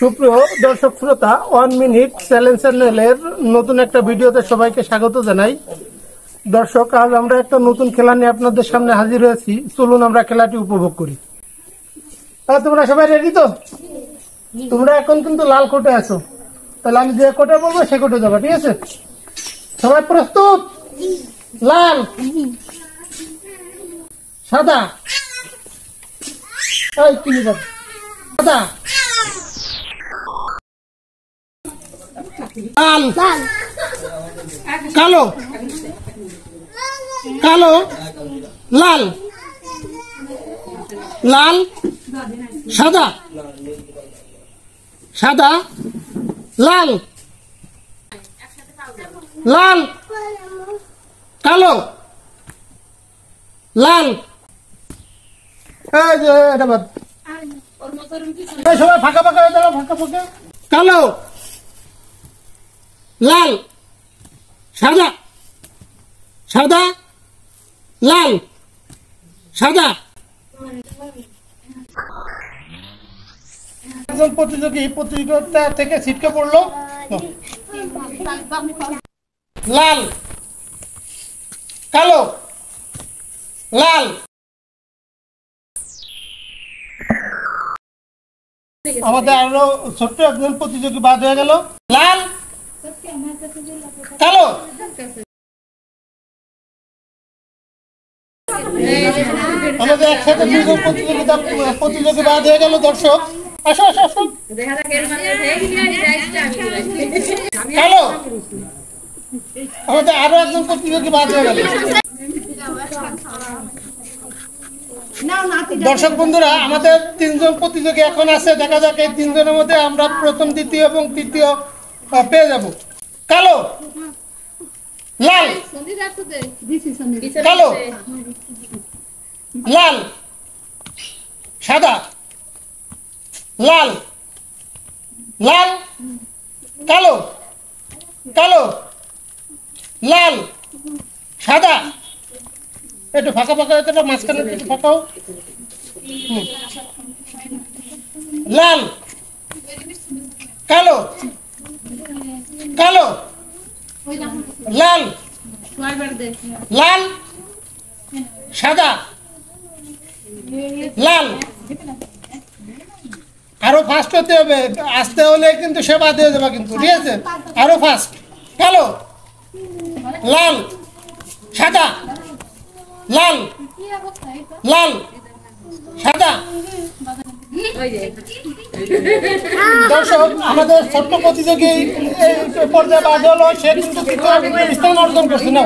সুপ্রিয় দর্শক শ্রোতা 1 মিনিট চ্যালেঞ্জ চ্যানেলের নতুন একটা ভিডিওতে সবাইকে স্বাগত জানাই। দর্শক, আজ আমরা একটা নতুন খেলা নিয়ে আপনাদের সামনে হাজির হয়েছি। চলুন আমরা খেলাটি উপভোগ করি। তোমরা সবাই রেডি তো? তোমরা এখন কিন্তু লাল কোটে আছো, তাহলে আমি যে কোটে বলবো সে কোটে যাবো, ঠিক আছে? সবাই প্রস্তুত? লাল, সাদা, সাদা, লাল, কালো, কালো, লাল, লাল, সাদা, সাদা, লাল, লাল, কালো, লাল। সবাই ফাঁকা ফাঁকা হয়ে দাঁড়াও, ফাঁকা ফাঁকা। কালো, লাল, সাদা, সাদা, লাল, সাদা। একজন প্রতিযোগী প্রতিযোগিতা থেকে ছিটকে পড়লো। লাল, কালো, লাল। আমাদের আরো ছোট্ট একজন প্রতিযোগী বাদ হয়ে গেল। লাল, কালো। আমাদের একসাথে দুজন প্রতিযোগী বাদ হয়ে গেল। দর্শক, আসো আসো আসো। কালো। আমাদের আরো একজন প্রতিযোগী বাদ হয়ে গেল। দর্শক বন্ধুরা, আমাদের তিনজন প্রতিযোগী এখন আছে। দেখা যাক এই তিনজনের মধ্যে আমরা প্রথম, দ্বিতীয় এবং তৃতীয় পেয়ে যাব। কালো, লাল, কালো, লাল, সাদা, লাল, লাল, কালো, কালো, লাল, সাদা। একটু ফাঁকা ফাঁকা হয়েছে, মাঝখানে একটু ফাঁকাও। লাল, কালো, কালো, লাল, লাল, সাদা, লাল। আরো ফাস্ট হতে হবে, আসতে হলে কিন্তু সে বাদ হয়ে যাবে কিন্তু, ঠিক আছে? আরো ফাস্ট। কালো, লাল, সাদা, লাল, লাল, সাদা। দর্শক, আমাদের ছোট্ট প্রতিযোগী পর্যায়ে বাদ হলো, সে কিন্তু স্থান অর্জন করছে না।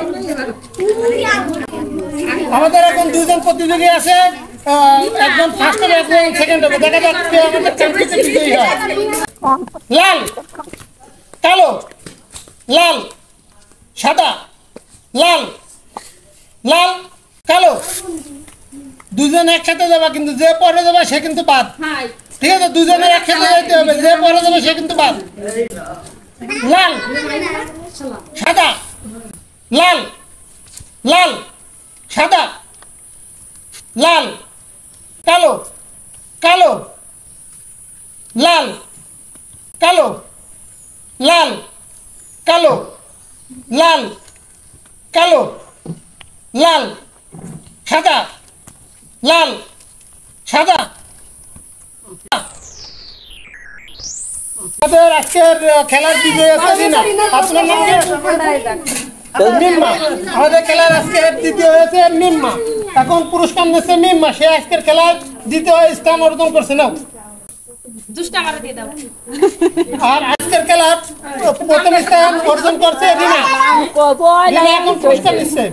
আমাদের এখন দুজন প্রতিযোগী আছে, একজন ফার্স্ট হবে, একজন সেকেন্ড হবে। দেখা যাচ্ছে আমাদের চ্যাম্পিয়নশিপ বিজয়ী হয়। লাল, কালো, লাল, সাদা, লাল, লাল, কালো। দুজন একসাথে যাবা, কিন্তু যে পরে যাবে সে কিন্তু বাদ, ঠিক আছে? দুজনের একসাথে যেতে হবে, যে পরে যাবে সে কিন্তু বাদ। লাল, সাদা, লাল, লাল, সাদা, লাল, কালো, কালো, লাল, কালো, লাল, কালো, লাল, কালো, লাল, সাদা, লাল, সাদা। আমাদের আজকের খেলার বিজয়ী আছে রিনা। আপনার নাম কি? মিম্মা। আমাদের খেলার আজকের দ্বিতীয় হয়েছে মিম্মা। এখন পুরস্কার নিচ্ছে মিম্মা, সে আজকের খেলার দ্বিতীয় স্থান অর্জন করছে। নাও। আর আজকের খেলার প্রথম স্থান অর্জন করছে রিনা। রিনা এখন পুরস্কার নিচ্ছে।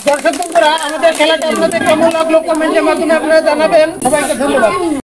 দর্শক বন্ধুরা, আমাদের খেলাটা আপনাদের কেমন লাগলো কমেন্টের মাধ্যমে আপনারা জানাবেন। সবাইকে ধন্যবাদ।